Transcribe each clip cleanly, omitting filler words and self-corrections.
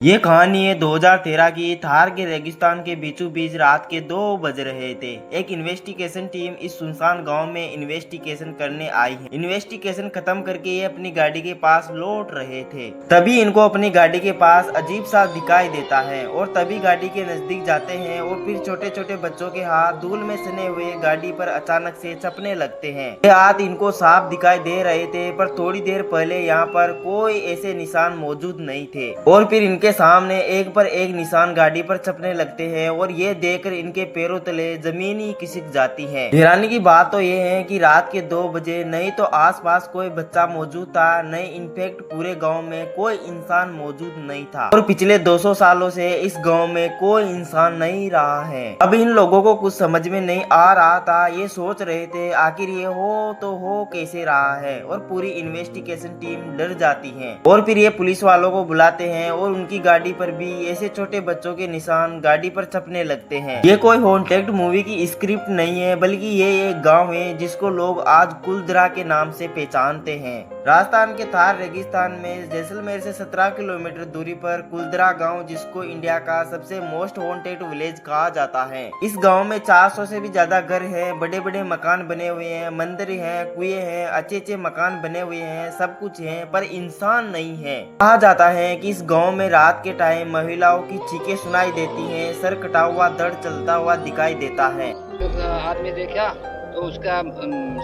ये कहानी है 2013 की। थार के रेगिस्तान के बीचों बीच रात के 2 बज रहे थे। एक इन्वेस्टिगेशन टीम इस सुनसान गांव में इन्वेस्टिगेशन करने आई है। इन्वेस्टिगेशन खत्म करके ये अपनी गाड़ी के पास लौट रहे थे। तभी इनको अपनी गाड़ी के पास अजीब सा दिखाई देता है और तभी गाड़ी के नजदीक जाते हैं और फिर छोटे छोटे बच्चों के हाथ धूल में सने हुए गाड़ी पर अचानक से चपने लगते हैं। ये हाथ इनको साफ दिखाई दे रहे थे, पर थोड़ी देर पहले यहाँ पर कोई ऐसे निशान मौजूद नहीं थे और फिर इनके सामने एक पर एक निशान गाड़ी पर छपने लगते हैं और ये देखकर इनके पैरों तले जमीन ही खिसक जाती है। हैरानी की बात तो ये है कि रात के 2 बजे नहीं तो आसपास कोई बच्चा मौजूद था, नहीं इनफैक्ट पूरे गांव में कोई इंसान मौजूद नहीं था और पिछले 200 सालों से इस गांव में कोई इंसान नहीं रहा है। अब इन लोगों को कुछ समझ में नहीं आ रहा था। ये सोच रहे थे आखिर ये हो तो हो कैसे रहा है और पूरी इन्वेस्टिगेशन टीम डर जाती है और फिर ये पुलिस वालों को बुलाते हैं और उनकी गाड़ी पर भी ऐसे छोटे बच्चों के निशान गाड़ी पर छपने लगते हैं। ये कोई हॉन्टेड मूवी की स्क्रिप्ट नहीं है, बल्कि ये एक गांव है जिसको लोग आज कुलधरा के नाम से पहचानते हैं। राजस्थान के थार रेगिस्तान में जैसलमेर से 17 किलोमीटर दूरी पर कुलधरा गांव, जिसको इंडिया का सबसे मोस्ट हॉन्टेड विलेज कहा जाता है। इस गांव में 400 से भी ज्यादा घर हैं, बड़े बड़े मकान बने हुए हैं, मंदिर हैं, कुएं हैं, अच्छे अच्छे मकान बने हुए हैं, सब कुछ है, पर इंसान नहीं है। कहा जाता है कि इस गांव में रात के टाइम महिलाओं की चीखें सुनाई देती हैं, सर कटा हुआ धड़ चलता हुआ दिखाई देता है। आदमी देखा तो उसका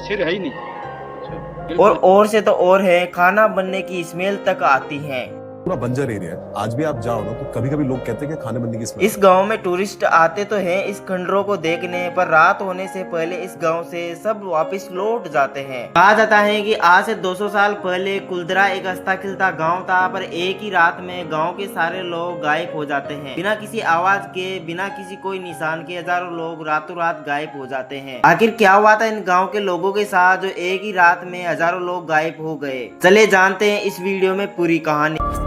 सिर है ही नहीं। और से तो और है, खाना बनने की स्मेल तक आती है। पूरा बंजर एरिया है। आज भी आप जाओ ना तो कभी कभी लोग कहते हैं कि खाने बनने की स्मेल। इस गांव में टूरिस्ट आते तो हैं इस खंडरों को देखने, पर रात होने से पहले इस गांव से सब वापस लौट जाते हैं। कहा जाता है कि आज से 200 साल पहले कुलधरा एक हंसता खिलता गांव था, पर एक ही रात में गांव के सारे लोग गायब हो जाते हैं। बिना किसी आवाज के, बिना किसी कोई निशान के हजारों लोग रातों रात गायब हो जाते हैं। आखिर क्या हुआ था इन गाँव के लोगों के साथ जो एक ही रात में हजारों लोग गायब हो गए? चले जानते हैं इस वीडियो में पूरी कहानी।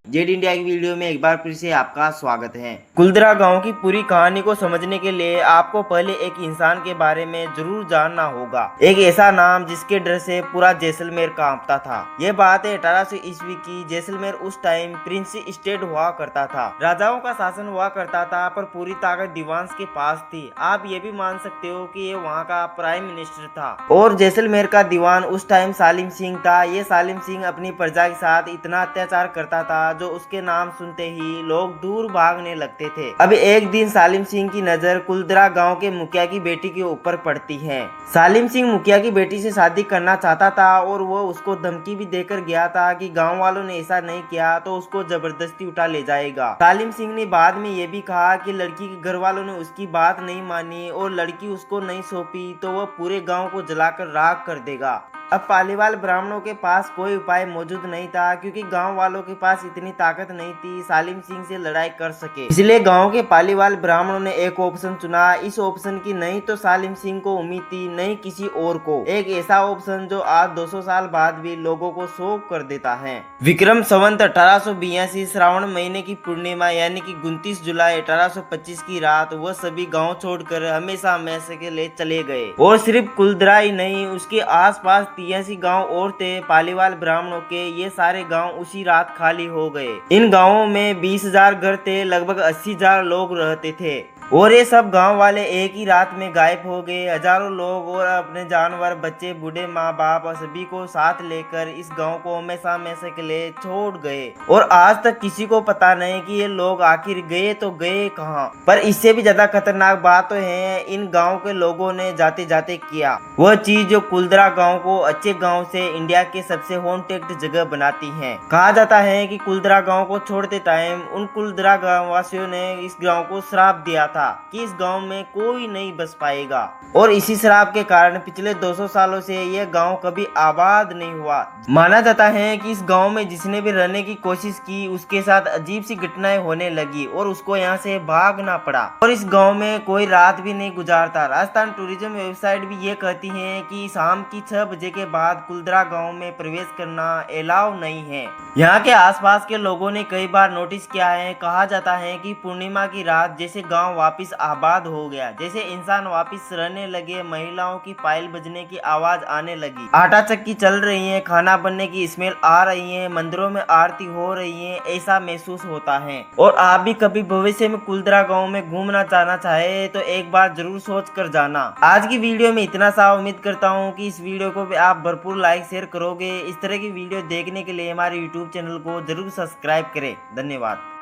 जेड इंडिया की वीडियो में एक बार फिर से आपका स्वागत है। कुलधरा गांव की पूरी कहानी को समझने के लिए आपको पहले एक इंसान के बारे में जरूर जानना होगा। एक ऐसा नाम जिसके डर से पूरा जैसलमेर कांपता था। ये बात है 1800 ईस्वी की। जैसलमेर उस टाइम प्रिंसी स्टेट हुआ करता था, राजाओं का शासन हुआ करता था, पर पूरी ताकत दीवान के पास थी। आप ये भी मान सकते हो कि ये वहाँ का प्राइम मिनिस्टर था और जैसलमेर का दीवान उस टाइम सालिम सिंह था। ये सालिम सिंह अपनी प्रजा के साथ इतना अत्याचार करता था जो उसके नाम सुनते ही लोग दूर भागने लगते थे। अब एक दिन सालिम सिंह की नजर कुलधरा गांव के मुखिया की बेटी के ऊपर पड़ती है। सालिम सिंह मुखिया की बेटी से शादी करना चाहता था और वो उसको धमकी भी देकर गया था कि गांव वालों ने ऐसा नहीं किया तो उसको जबरदस्ती उठा ले जाएगा। सालिम सिंह ने बाद में ये भी कहा कि लड़की के घर वालों ने उसकी बात नहीं मानी और लड़की उसको नहीं सौंपी तो वह पूरे गाँव को जलाकर राख कर देगा। अब पालीवाल ब्राह्मणों के पास कोई उपाय मौजूद नहीं था, क्योंकि गांव वालों के पास इतनी ताकत नहीं थी सालिम सिंह से लड़ाई कर सके। इसलिए गांव के पालीवाल ब्राह्मणों ने एक ऑप्शन चुना। इस ऑप्शन की नहीं तो सालिम सिंह को उम्मीद थी, नहीं किसी और को। एक ऐसा ऑप्शन जो आज 200 साल बाद भी लोगों को शौक कर देता है। विक्रम संवत 1882 श्रावण महीने की पूर्णिमा यानी कि 29 जुलाई 1825 की रात वह सभी गाँव छोड़कर हमेशा हमेशा के लिए चले गए और सिर्फ कुलधरा ही नहीं उसके आस पास 83 गांव और थे पालीवाल ब्राह्मणों के। ये सारे गांव उसी रात खाली हो गए। इन गांवों में 20,000 घर थे, लगभग 80,000 लोग रहते थे और ये सब गांव वाले एक ही रात में गायब हो गए। हजारों लोग और अपने जानवर, बच्चे, बूढ़े, माँ बाप और सभी को साथ लेकर इस गांव को हमेशा हमेशा के लिए छोड़ गए और आज तक किसी को पता नहीं कि ये लोग आखिर गए तो गए कहाँ। पर इससे भी ज्यादा खतरनाक बात तो है इन गाँव के लोगों ने जाते जाते किया वह चीज जो कुलधरा गाँव को अच्छे गाँव से इंडिया के सबसे हॉन्टेड जगह बनाती है। कहा जाता है कि कुलधरा गाँव को छोड़ते टाइम उन कुलधरा गाँव वासियों ने इस गाँव को श्राप दिया था। था कि इस गांव में कोई नहीं बस पाएगा और इसी शराब के कारण पिछले 200 सालों से यह गांव कभी आबाद नहीं हुआ। माना जाता है कि इस गांव में जिसने भी रहने की कोशिश की उसके साथ अजीब सी घटनाएं होने लगी और उसको यहाँ से भागना पड़ा और इस गांव में कोई रात भी नहीं गुजारता। राजस्थान टूरिज्म वेबसाइट भी ये कहती है कि शाम की 6 बजे के बाद कुलधरा गांव में प्रवेश करना अलाउ नहीं है। यहाँ के आसपास के लोगों ने कई बार नोटिस किया है, कहा जाता है कि पूर्णिमा की रात जैसे गांव वापस आबाद हो गया, जैसे इंसान वापस रहने लगे, महिलाओं की पायल बजने की आवाज आने लगी, आटा चक्की चल रही है, खाना बनने की स्मेल आ रही है, मंदिरों में आरती हो रही है, ऐसा महसूस होता है। और आप भी कभी भविष्य में कुलधरा गांव में घूमना चाहना चाहे तो एक बार जरूर सोच कर जाना। आज की वीडियो में इतना सा, उम्मीद करता हूँ कि इस वीडियो को भी आप भरपूर लाइक शेयर करोगे। इस तरह की वीडियो देखने के लिए हमारे YouTube चैनल को जरूर सब्सक्राइब करें। धन्यवाद।